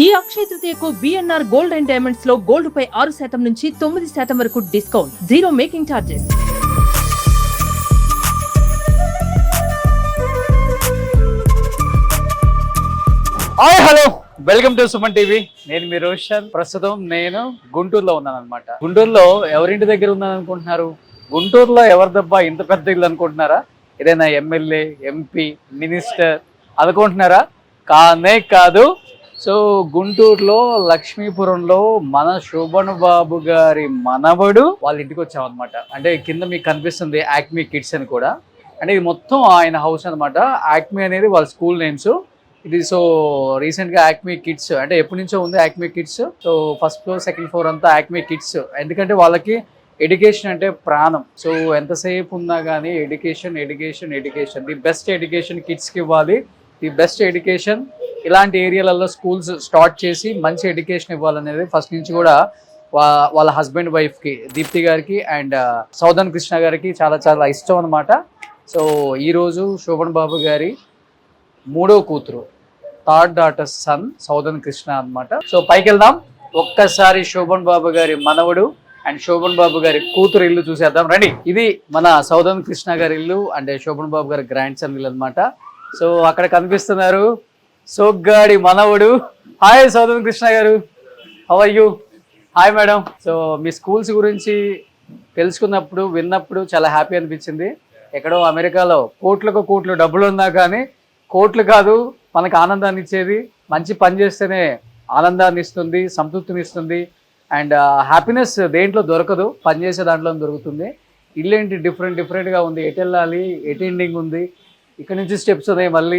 ఈ అక్షయ తృతీయకు BNR gold and diamonds లో gold పై 6% నుంచి 9% వరకు discount, zero making charges. Hi hello, welcome to Suman TV. నేను మీ రోషన్. ప్రస్తుతం నేను గుంటూరులో ఉన్నాను అనమాట. గుంటూరులో ఎవరింటి దగ్గర ఉన్నాను అనుకుంటున్నారు? గుంటూరులో ఎవరిదబ్బా ఇంత పెద్ద ఇల్లు అనుకుంటున్నారా? ఏదైనా ఎమ్మెల్యే, ఎంపీ, మినిస్టర్ అనుకుంటున్నారా? కానే కాదు. సో గుంటూరులో లక్ష్మీపురంలో మన శోభన్ బాబు గారి మనవడు వాళ్ళ ఇంటికి వచ్చాం అనమాట. అంటే కింద మీకు కనిపిస్తుంది యాక్మీ కిడ్స్ అని కూడా. అంటే ఇది మొత్తం ఆయన హౌస్ అనమాట. యాక్మీ అనేది వాళ్ళ స్కూల్ నేమ్స్. ఇది సో రీసెంట్గా యాక్మీ కిడ్స్ అంటే ఎప్పటి నుంచో ఉంది Acme kids. So first floor, second floor అంతా యాక్మీ కిడ్స్. ఎందుకంటే వాళ్ళకి ఎడ్యుకేషన్ అంటే ప్రాణం. సో ఎంతసేపు ఉన్నా కానీ education education education, the best education కిడ్స్కి ఇవ్వాలి. ది బెస్ట్ ఎడ్యుకేషన్ ఇలాంటి ఏరియాలలో స్కూల్స్ స్టార్ట్ చేసి మంచి ఎడ్యుకేషన్ ఇవ్వాలనేది ఫస్ట్ నుంచి కూడా వాళ్ళ హస్బెండ్ వైఫ్కి, దీప్తి గారికి అండ్ సౌదన్ కృష్ణ గారికి చాలా చాలా ఇష్టం అనమాట. సో ఈరోజు శోభన్ బాబు గారి మూడో కూతురు, థర్డ్ డాటర్ సన్ సౌదన్ కృష్ణ అనమాట. సో పైకి వెళ్దాం. ఒక్కసారి శోభన్ బాబు గారి మనవడు అండ్ శోభన్ బాబు గారి కూతురు ఇల్లు చూసేద్దాం రండి. ఇది మన సౌదన్ కృష్ణ గారి ఇల్లు అండ్ శోభన్ బాబు గారి గ్రాండ్ సన్ ఇల్లు అనమాట. సో అక్కడ కనిపిస్తున్నారు సోగ్గాడి మనవడు. హాయ్ సౌదన్ కృష్ణ గారు, how are you? Hi madam. So మీ స్కూల్స్ గురించి తెలుసుకున్నప్పుడు విన్నప్పుడు చాలా హ్యాపీ అనిపించింది. ఎక్కడో అమెరికాలో కోట్లకు కోట్లు డబ్బులు ఉన్నా కానీ కోట్లు కాదు మనకు ఆనందాన్ని ఇచ్చేది. మంచి పని చేస్తేనే ఆనందాన్ని ఇస్తుంది, సంతృప్తిని ఇస్తుంది. అండ్ హ్యాపీనెస్ దేంట్లో దొరకదు, పని చేసే దాంట్లో దొరుకుతుంది. ఇల్లేంటి డిఫరెంట్గా ఉంది, ఎటు వెళ్ళాలి, ఎటు ఎండింగ్ ఉంది, ఇక్కడ నుంచి స్టెప్స్ ఉన్నాయి, మళ్ళీ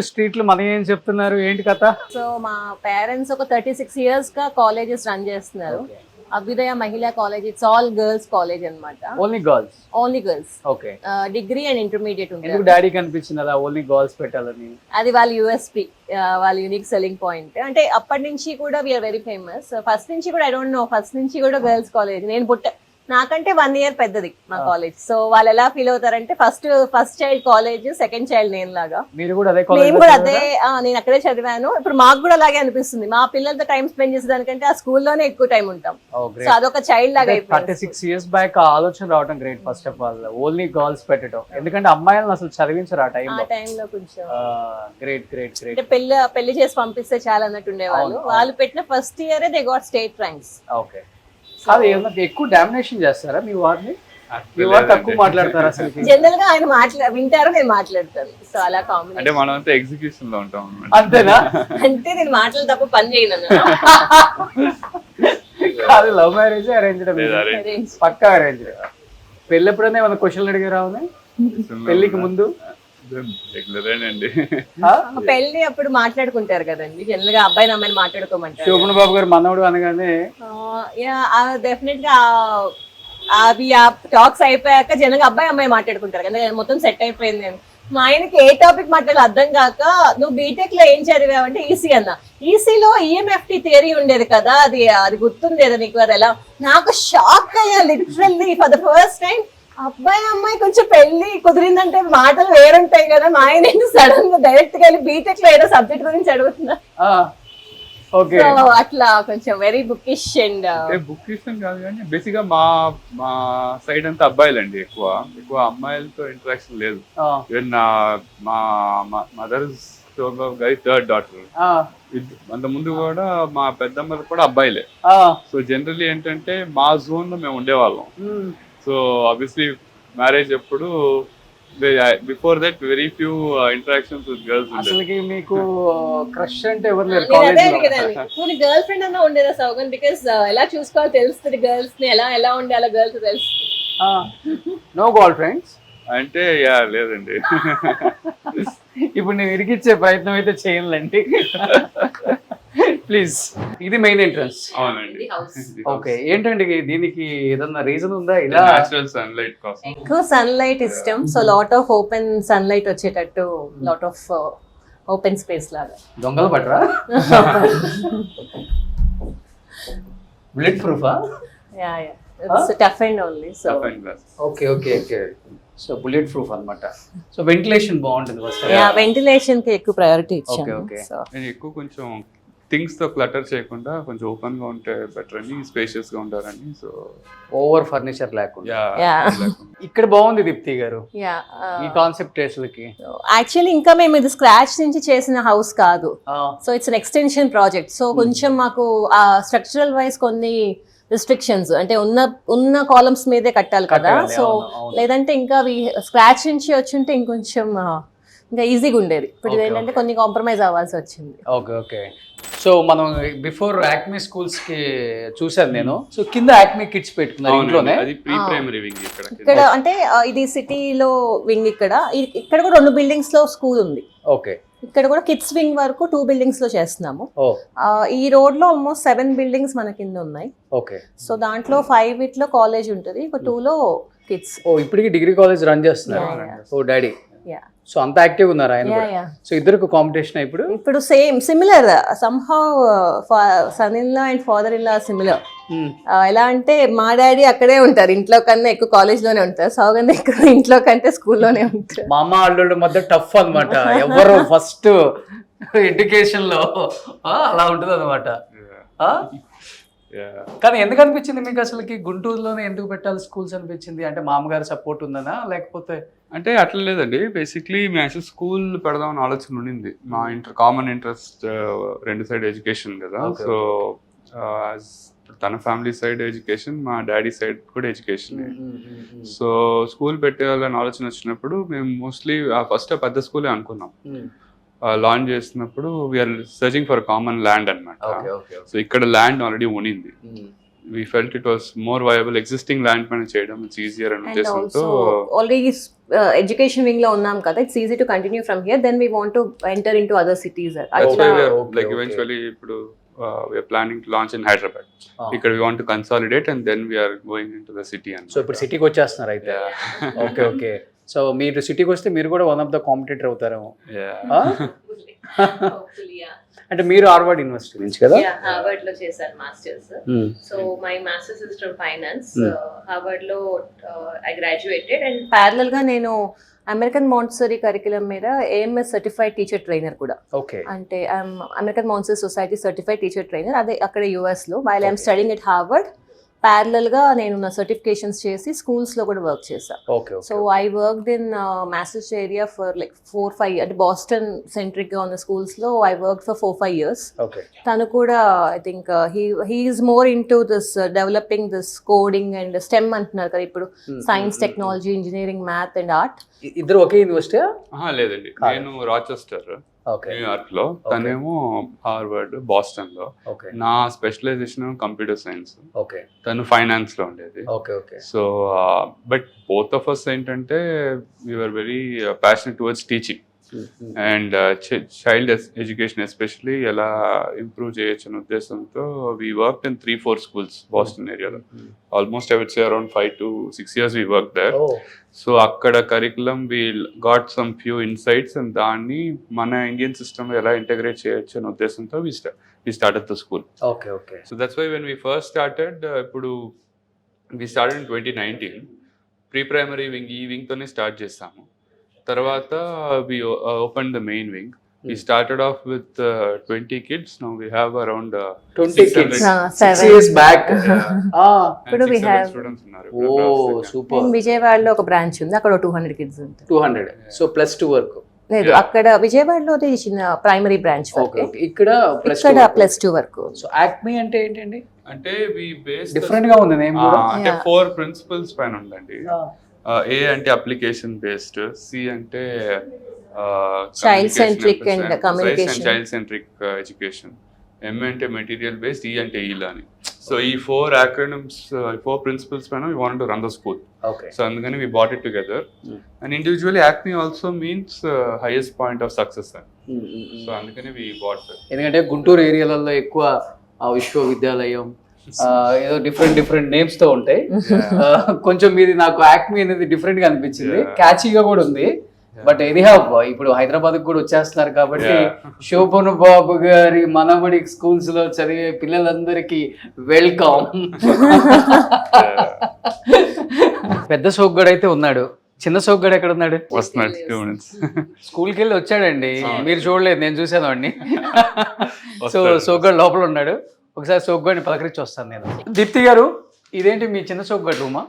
స్ట్రీట్లు మన ఏం చెప్తున్నారు, ఏంటి కథ? సో మా పేరెంట్స్ ఒక 36 years గా కాలేజెస్ రన్ చేస్తున్నారు. Abhyudaya Mahila college, it's all girls college అన్నమాట. Only girls? Only girls. Okay. Degree and intermediate ఉంటుంది. ఎందుకు డాడీ కనిపించింది అలా ఓన్లీ గర్ల్స్ పెట్టాలని? అది వాళ్ళ యూఎస్పీ, వాళ్ళ యూనిక్ సెల్లింగ్ పాయింట్. అంటే అప్పటి నుంచి కూడా వీఆర్ వెరీ ఫేమస్. ఫస్ట్ నుంచి కూడా ఐ డోంట్ నో, ఫస్ట్ నుంచి కూడా గర్ల్స్ కాలేజ్. నేను నాకంటే 1 year పెద్దది మా కాలేజ్. సో వాళ్ళు ఎలా ఫీల్ అవుతారంటే first child college, second child నేను లాగా. మీరు కూడా అదే? నేను కూడా అదే, నేను అక్కడే చదివాను. ఇప్పుడు మాకు కూడా అలాగే అనిపిస్తుంది. మా పిల్లలతో టైం స్పెండ్ చేసేదానికంటే ఆ స్కూల్లోనే ఎక్కువ టైం ఉంటాం. సో అదొక చైల్డ్ లాగా. 36 years బ్యాక్ ఆలోచన రావడం great. First of all only girls పెట్టడం, ఎందుకంటే అమ్మాయిలను అసలు చదివించారు ఆ టైంలో కొంచెం. Great great great. అంటే పెళ్లి చేసి పంపిస్తే చాలా అన్నట్టు ఉండేవాళ్ళు. వాళ్ళు పెట్టిన first year they got state ranks. Okay. కాదు, ఏమన్నా ఎక్కువ డామినేషన్ చేస్తారా మీ వారిని? మీ వారు తక్కువ మాట్లాడతారు అసలు? జనరల్ గా ఆయన వింటారు, నేను మాట్లాడతాను. సో అలా కాంబినేషన్. అంటే మనం అంతా ఎగ్జిక్యూషన్ లో ఉంటాం. అంతేనా? అంటే నేను మాటలు తప్ప పని చేయను. కాదు, లవ్ మ్యారేజ్ అరేంజ్డ్? పక్కా అరేంజ్డ్. పెళ్ళి ఎప్పుడైనా ఏమైనా క్వశ్చన్లు అడిగారా? పెళ్లికి ముందు పెళ్లి అప్పుడు మాట్లాడుకుంటారు కదండి, జనరల్ గా అబ్బాయిని అమ్మాయిని మాట్లాడుకోమంటారు. శోభన్ బాబు గారు మనవడు అనగానే డెఫినెట్ గా అవి ఆ టాక్స్ అయిపోయాక జనరల్ గా అబ్బాయి అమ్మాయి మాట్లాడుకుంటారు కదా, మొత్తం సెట్ అయిపోయింది అని. మా ఆయనకి ఏ టాపిక్ మాట్లాడాలి అర్థం కాక, నువ్వు బీటెక్ లో ఏం చదివావంటే ఈసీ అన్న. ఈసీలో ఈఎంఎఫ్టీ థియరీ ఉండేది కదా, అది గుర్తుంది కదా నీకు? అది ఎలా? నాకు షాక్ అయ్యా literally for the first time. అబ్బాయి అమ్మాయి కొంచెం పెళ్లి కుదిరిందంటే మాటలు వేరుంటాయి కదా. మా ఆయన సడన్ గా డైరెక్ట్ గా వెళ్ళి బీటెక్ లో ఏదో సబ్జెక్ట్ గురించి అడుగుతున్నా. అట్లా కొంచెం వెరీ బుకిష్. అండ్ బుకిష్ అని కాదు కానీ బేసిక్ గా మా సైడ్ అంతా అబ్బాయిలండి. ఎక్కువ అమ్మాయిలతో ఇంటరాక్షన్ లేదు. ఈవెన్ మా మదర్స్ గారి థర్డ్ డాటర్, అంత ముందు కూడా మా పెద్దమ్మది కూడా అబ్బాయిలే. సో జనరల్లీ ఏంటంటే మా జోన్ లో మేము ఉండేవాళ్ళం. సో ఆబ్వియస్లీ మ్యారేజ్ ఎప్పుడు before that very few interactions with girls. అసలుకి మీకు క్రష్ అంటే ఎవరు లేరు? గర్ల్ ఫ్రెండ్ అన్నా ఉండేదా సౌగన్? బికాస్ ఎలా చూసుకోవాలి తెలుస్తుంది, గర్ల్స్ ని ఎలా ఉండాలో గర్ల్స్ తెలుసు. నో గర్ల్ ఫ్రెండ్స్ అంటే లేదండి. ఇప్పుడు నేను ఇరికిచ్చే ప్రయత్నం అయితే చేయనులేండి ప్లీజ్. ఇది మెయిన్ ఎంట్రన్స్. అవునండి. ఓకే. ఏంటండి దీనికి ఏదన్నా రీజన్ ఉందా? ఇలా నేచురల్ సన్లైట్ కోసం. ఎక్కువ సన్లైట్ ఇష్టం. So lot of open sunlight వచ్చేటట్టు, లాట్ ఆఫ్ ఓపెన్ స్పేస్ లాగా. దొంగలు పట్టరా? బుల్లెట్ ప్రూఫా? It's tough and only. So okay okay okay. So bullet proof అన్నమాట. సో వెంటిలేషన్ బాగుంటుంది ఫస్ట్. వెంటిలేషన్ కి ఎక్కువ ప్రయారిటీ ఇచ్చాను. Okay okay. నేను ఎక్కువ కొంచెం థింగ్స్ తో క్లటర్ చేయకుండా కొంచెం ఓపెన్ గా ఉంటే బెటర్ అని, స్పేషియస్ గా ఉంటారని. సో ఓవర్ ఫర్నిచర్ లేకుండా. Yeah. ఇక్కడ బాగుంది దీప్తి గారు యా ఈ కాన్సెప్ట్ అసలుకి. యాక్చువల్లీ ఇంకా మేము ఇది స్క్రాచ్ నుంచి చేసిన హౌస్ కాదు, so it's an extension project. So కొంచెం మాకు ఆ స్ట్రక్చరల్ వైజ్ కొన్ని రిస్ట్రిక్షన్స్, అంటే ఉన్న కాలమ్స్ మీదే కట్టాలి కదా. కట్టాలి, సో అవును, అవును. లేదంటే ఇంకా స్క్రాచ్ నుంచి వచ్చుంటే ఇంకొంచెం ఇంకా ఈజీగా ఉండేది. ఇప్పుడు Okay, ఏంటంటే కొన్ని కాంప్రమైజ్ అవ్వాల్సి వచ్చింది. Okay okay. సో మనం బిఫోర్ యాక్మీ స్కూల్స్ కి చూసాను నేను. సో కింద యాక్మీ కిడ్స్ పెట్టుకున్నారు ఇంట్లోనే. అది ప్రీ ప్రైమరీ వింగ్ ఇక్కడ. ఇక్కడ అంటే ఇది సిటీలో వింగ్, ఇక్కడ కూడా 2 బిల్డింగ్స్ లో స్కూల్ ఉంది. ఓకే. ఇక్కడ కూడా కిడ్స్ వింగ్ వరకు 2 బిల్డింగ్స్ లో చేస్తున్నాము. ఓ ఈ రోడ్ లో ఆల్మోస్ట్ 7 బిల్డింగ్స్ మన కింద ఉన్నాయి. ఓకే. సో దాంట్లో 5 ఇట్లో కాలేజ్ ఉంటుంది, ఒక 2 లో కిడ్స్. ఓ ఇప్పటికి డిగ్రీ కాలేజ్ రన్ చేస్తున్నారు. ఓ డాడీ. యా సో అంత యాక్టివ్ ఉన్నారు ఆయన యా కూడా. యా సో ఇద్దరికి కాంపిటీషన్ ఇప్పుడు. ఇప్పుడు similar somehow son in law and father in law similar. ఎలా అంటే మా డాడీ అక్కడే ఉంటారు, ఇంట్లో కన్నా ఎక్కువ కాలేజ్ లోనే ఉంటారు. సౌగంధ ఎక్కువ ఇంట్లో కంటే స్కూల్లోనే ఉంటారు. మా అమ్మ అల్లుళ్ళ మధ్య టఫ్ అనమాట. ఎవరు ఫస్ట్ ఎడ్యుకేషన్ లో అలా ఉంటుంది అనమాట. కానీ ఎందుకు అనిపించింది మీకు అసలుకి గుంటూరులోనే ఎందుకు పెట్టాలి స్కూల్స్ అనిపించింది? అంటే మామగారు సపోర్ట్ ఉందనా లేకపోతే? అంటే అట్లా లేదండి, బేసిక్లీ మేము యాక్చువల్ స్కూల్ పెడదామని ఆలోచన ఉండింది. మా కామన్ ఇంట్రెస్ట్ 2 సైడ్ ఎడ్యుకేషన్ కదా. సో తన ఫ్యామిలీ సైడ్ ఎడ్యుకేషన్, మా డాడీ సైడ్ కూడా ఎడ్యుకేషన్. సో స్కూల్ పెట్టేయాలని ఆలోచన వచ్చినప్పుడు మేము మోస్ట్లీ ఫస్ట్ పెద్ద స్కూలే అనుకున్నాం. లాంచ్ చేసినప్పుడు we're searching for common land అనమాట. సో ఇక్కడ ల్యాండ్ ఆల్రెడీ ఉనింది. we felt it was more viable existing land పైన చేయడం ఇట్స్ ఈజియర్ అనే ఉద్దేశంతో. ఆల్రెడీ ఎడ్యుకేషన్ వింగ్ లో ఉన్నాం కదా, it's easy to continue from here, then we want to enter into other cities. Like eventually ఇప్పుడు we are planning to launch in Hyderabad. ఇక్కడ we want to consolidate and then we are going into the city. So ఇప్పుడు సిటీకి వచ్చేస్తున్నారు అయితే. Okay okay. So మీరు సిటీకి వస్తే మీరు కూడా వన్ ఆఫ్ ద కాంపిటీటర్ అవుతారేమో. అంటే మీరు హార్వర్డ్ యూనివర్సిటీ నుంచి కదా? హార్వర్డ్ లో చేశాను masters. So my masters is from finance. Harvard లో ఐ గ్రాడ్యుయేటెడ్ అండ్ ప్యారలల్ గా నేను అమెరికన్ మాంటిసరీ కరికులం మీద AMS సర్టిఫైడ్ టీచర్ ట్రైనర్ కూడా. ఓకే. అంటే American Montessori society certified teacher trainer, అదే అక్కడ US లో. While I'm studying at Harvard, parallel గా నేను నా సర్టిఫికేషన్స్ చేసి స్కూల్స్ లో కూడా వర్క్ చేశాను. Okay. So I worked in masses area for like 4-5, అంటే బాస్టన్ సెంట్రిక్ గా ఉన్న స్కూల్స్ లో I work for 4-5 years. Okay. తను కూడా I think he is more in to this developing this coding and stem అంటున్నారు కదా ఇప్పుడు, science, technology, engineering, math and art. ఇద్దరు ఒకే యూనివర్సిటీ? లేదండి, నేను రాచెస్టర్ న్యూయార్క్ లో, తనేమో హార్వర్డ్ బాస్టన్ లో. నా స్పెషలైజేషన్ కంప్యూటర్ సైన్స్, తను ఫైనాన్స్ లో ఉండేది. So but both of us ఏంటంటే we're very passionate towards teaching and child education especially ఎలా ఇంప్రూవ్ చేయొచ్చు అనే ఉద్దేశంతో we work in 3-4 schools Boston ఏరియాలో. Almost I would say around 5 to 6 years we worked there. So అక్కడ curriculum we got some few insights and దాన్ని మన Indian system ఎలా integrate చేయొచ్చు అనే ఉద్దేశంతో we started the school. So that's why when we first started, ఇప్పుడు we started in 2019. Pre-primary wing, ఈ wing తోనే స్టార్ట్ చేస్తాము. తర్వాత we opened the main wing. We started off with 20 kids. Now we have around 20 kids. 6 years back. ఇప్పుడు we have students ఉన్నారు. ఓ super. విజయవాడలో ఒక branch ఉంది, అక్కడ 200 kids ఉంటారు. 200. సో +2 వరకు లేదు, అక్కడ విజయవాడలో చిన్న ప్రైమరీ బ్రాంచ్ వరకు, ఇక్కడ +2 వరకు. సో యాక్మీ అంటే ఏంటండి? అంటే we based డిఫరెంట్ గా ఉంది నేమ్ కూడా. అంటే 4 principles పైన ఉందండి. A అంటే అప్లికేషన్ బేస్డ్, C అంటే child centric and communication, child centric education, M అంటే మెటీరియల్ బేస్డ్, E అంటే E learning. సో ఈ 4 acronyms, 4 principles పైన we wanted to run the school. So అందుకని we brought it together. And individually ACME also means highest point of success. So అందుకని we brought it. ఎందుకంటే గుంటూరు ఏరియాలలో ఎక్కువ విశ్వవిద్యాలయం ఏదో డిఫరెంట్ నేమ్స్ తో ఉంటాయి. కొంచెం మీది నాకు యాక్మీ అనేది డిఫరెంట్ గా అనిపించింది, క్యాచీగా కూడా ఉంది. బట్ ఎనీహౌ ఇప్పుడు హైదరాబాద్ కూడా వచ్చేస్తున్నారు కాబట్టి శోభన్ బాబు గారి మనబడి స్కూల్స్ లో చదివే పిల్లలందరికీ వెల్కమ్. పెద్ద సోగ్గాడు అయితే ఉన్నాడు, చిన్న సోగ్గాడు ఎక్కడ ఉన్నాడు? వస్తున్నాడు 2 minutes. స్కూల్కి వెళ్ళి వచ్చాడండి, మీరు చూడలేదు, నేను చూసాను వాడిని. సో వస్తాడు. సోగ్గాడు లోపల ఉన్నాడు, ఒకసారి సోగ్గాడిని పలకరించి వస్తాను నేను. దీప్తి గారు, ఇదేంటి మీ చిన్న సోగ్గాడు రూమా?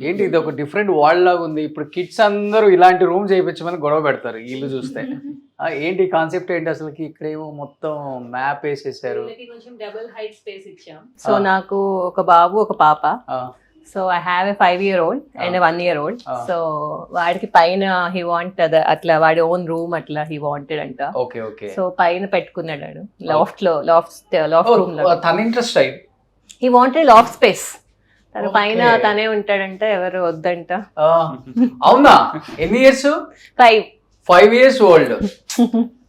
ఏంటి ఇది ఒక డిఫరెంట్ వరల్డ్ లాగా ఉంది. ఇప్పుడు కిడ్స్ అందరూ ఇలాంటి రూమ్ చేయించమని గొడవ పెడతారు ఈ ఇల్లు చూస్తే. ఏంటి కాన్సెప్ట్ ఏంటి అసలుకి? ఇక్కడేమో మొత్తం మ్యాప్ వేసేసారు. కొంచెం డబుల్ హైట్ స్పేస్ ఇచ్చాం. సో నాకు ఒక బాబు ఒక పాప. So I have a 5-year-old and 1-year-old. So వాడికి పైన హీ వాంట్ అట్లా వాడి ఓన్ రూమ్ అట్లా హీ వాంటెడ్ అంట. Okay okay. సో పైన పెట్టుకున్నాడు లాఫ్ట్ రూమ్ లో. తన ఇంట్రెస్ట్ అయ్యి హీ వాంటెడ్ లాఫ్ట్ స్పేస్. తన పైన తనే ఉంటాడంట, ఎవరు వద్దంట. అవునా? ఎన్ని ఇయర్స్? 5 years old.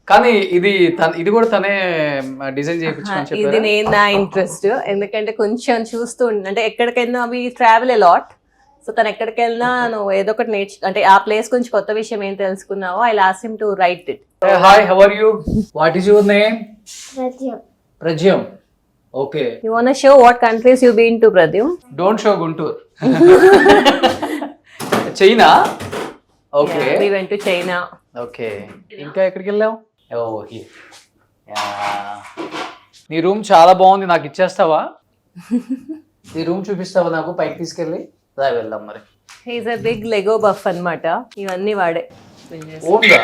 కానీ ఇది కూడా తనే డిజైన్ చేయించుకొని ఇది చెప్పారా? నేను నా ఇంట్రెస్ట్, ఎందుకంటే కొంచెం చూస్తూ అంటే ఎక్కడికైనా అవి ట్రావెల్ ఎ లాట్. సో తను ఎక్కడికి వెళ్ళినా నువ్వు ఏదో ఒకటి అంటే ఆ ప్లేస్ గురించి కొత్త విషయం ఏం తెలుసుకున్నావో I ask him to write it. Hi, how are you? What is your name? Prajyam. Okay. You wanna show what countries you've been to, Pradyum? Don't show Guntur. China. Okay. Yeah, we went to China. Okay. ఇంకా ఎక్కడికి వెళ్ళావు? ఓ నీ room చాలా బాగుంది, నాకు ఇచ్చేస్తావా? నీ room చూపిస్తావా నాకు పైకి తీసుకెళ్ళి? రా వెళ్దాం మరి. He's a big Lego buff అన్నమాట. ఇవన్నీ వాడే. ఓన్గా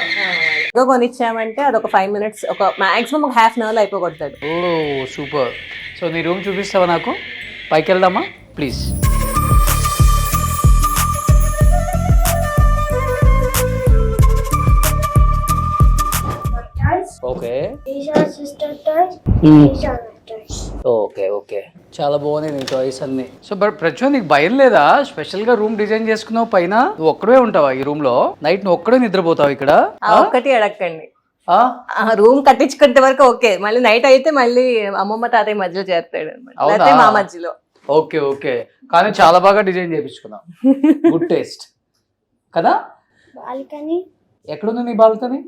Lego కొనిచ్చామంటే అదొక 5 minutes, ఒక మాక్సిమం ఒక half an hour లో అయిపోగొడతాడు. ఓ సూపర్. సో నీ రూమ్ చూపిస్తావా నాకు? పైకి వెళ్దామా please? Okay. These are sister toys. These are my toys. Okay okay, చాలా బాగున్నాయి నీ టాయ్స్ అన్ని. సో బట్ ప్రజ్వల్, నీకు భయం లేదా? స్పెషల్ గా రూమ్ డిజైన్ చేసుకున్నావు, పైన నువ్వు ఒక్కడే ఉంటావా ఈ రూమ్ లో? నైట్ నువ్వు ఒక్కడే నిద్రపోతావు ఇక్కడ? ఆ ఒక్కటి అడగండి. ఆ? రూమ్ కట్టించుకుంటే వరకు ఓకే, మళ్ళీ నైట్ అయితే మళ్ళీ అమ్మమ్మ తాతయ్య మధ్యలో చేస్తాడు అనమాట, అవునా? లేకపోతే మా మధ్యలో. ఓకే ఓకే, కానీ చాలా బాగా డిజైన్ చేయించుకున్నావు. గుడ్ టేస్ట్ కదా? Balcony. ఎక్కడుంది నీ balcony?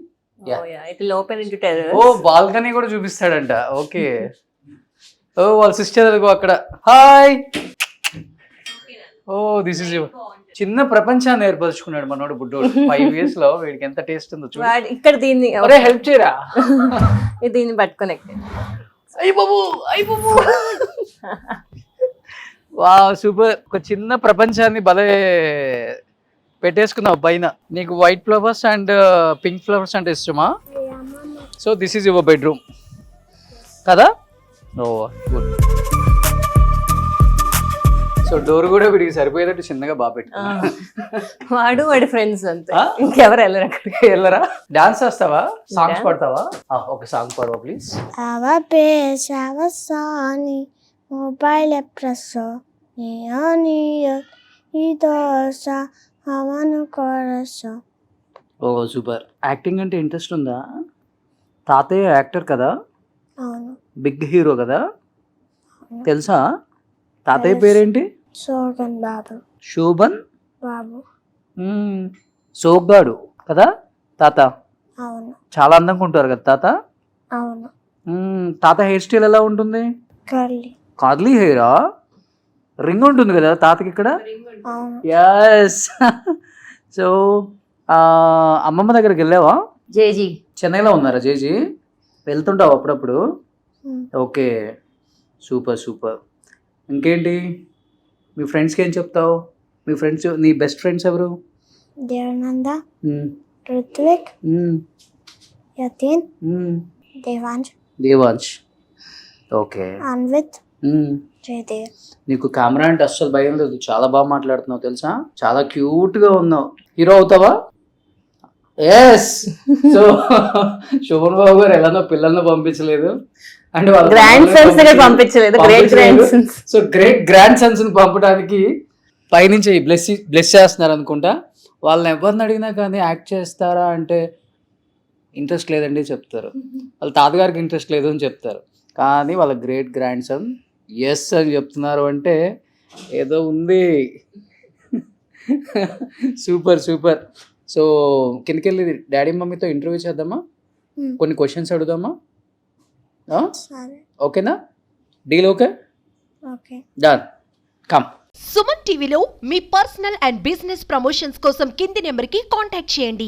It open into terrace. ఓ బాల్కనీ కూడా చూపిస్తాడంట. ఓకే. ఓ వాళ్ళ సిస్టర్ అదిగో అక్కడ. హాయ్. ఓ దిస్ ఇస్ చిన్న ప్రపంచాన్ని ఏర్పరచుకున్నాడు మనోడు బుడ్డోడు. 5 years లో వీడికి ఎంత టేస్ట్ ఉందో చూడు. ఇక్కడ దీన్ని హెల్ప్ చేయరా? దీన్ని పట్టుకుని అయ్య బాబు, అయ్య బాబు. వా సూపర్. ఒక చిన్న ప్రపంచాన్ని భలే పెట్టేసుకున్నావు పైన. నీకు white flowers and pink flowers అంటే ఇష్టమా? Yeah, mama. So this is your bedroom కదా? ఓ గుడ్. సో డోర్ కూడా వీడికి సరిపోయేటట్టు చిన్నగా బాగా పెట్టుకున్నా. వాడి ఫ్రెండ్స్ అంతే, ఆ? ఇంకెవరు వెళ్ళరు అక్కడికి. వెళ్ళరా? డాన్స్ చేస్తావా? సాంగ్స్ పాడతావా? ఒక సాంగ్ పాడవా please? Ava pes, ava sani, mobile presso, neon, idosa, avanu coração. Oh super. Acting అంటే ఇంట్రెస్ట్ ఉందా? తాతయ్య యాక్టర్ కదా, అవును. బిగ్ హీరో కదా, తెలుసా? తాతయ్య పేరేంటి? సోగన్ బాబు. శోభన్ బాబు. సోగ్గాడు కదా తాత? అవును. చాలా అందంగా ఉంటారు కదా తాత? అవును. తాత హెయిర్ స్టైల్ ఎలా ఉంటుంది? కర్లీ. కార్లీ హెయిరా? రింగ్ ఉంటుంది కదా తాతకి ఇక్కడ? అవును. ఎస్. సో అమ్మమ్మ దగ్గరికి వెళ్ళావా? జేజీ చెన్నైలో ఉన్నారా జేజీ? వెళ్తుంటావు అప్పుడప్పుడు? Okay super super. ఇంకేంటి మీ ఫ్రెండ్స్కి ఏం చెప్తావు? మీ ఫ్రెండ్స్, నీ బెస్ట్ ఫ్రెండ్స్ ఎవరు? దేవనంద, రుత్విక్, యతీన్, దేవాంశ్. ఓకే. అన్విత్, జయదేవ్. నీకు కెమెరా అంటే అస్సలు భయం లేదు, చాలా బాగా మాట్లాడుతున్నావు తెలుసా, చాలా క్యూట్ గా ఉన్నావు. హీరో అవుతావా? ఎస్. సో శోభన్ బాబు గారు ఎలానో పిల్లల్ని పంపించలేదు అంటే గ్రాండ్ సన్స్ పంపించలేదు, great grand Sons. So great grand Sons ని పంపడానికి పైనుంచి బ్లెస్ చేస్తున్నారు అనుకుంటా. వాళ్ళని ఎవరిని అడిగినా కానీ యాక్ట్ చేస్తారా అంటే ఇంట్రెస్ట్ లేదండి చెప్తారు. వాళ్ళ తాతగారికి ఇంట్రెస్ట్ లేదు అని చెప్తారు. కానీ వాళ్ళ గ్రేట్ గ్రాండ్ సన్ ఎస్ అని చెప్తున్నారు అంటే ఏదో ఉంది. Super super. సో కిందకెళ్ళి డాడీ మమ్మీతో ఇంటర్వ్యూ చేద్దామా? కొన్ని క్వశ్చన్స్ అడుగుదామా? సరే. ఓకేనా? Deal okay? Okay. Done. Come. Suman టీవీలో మీ పర్సనల్ అండ్ బిజినెస్ ప్రమోషన్స్ కోసం కింది నెంబర్కి కాంటాక్ట్ చేయండి.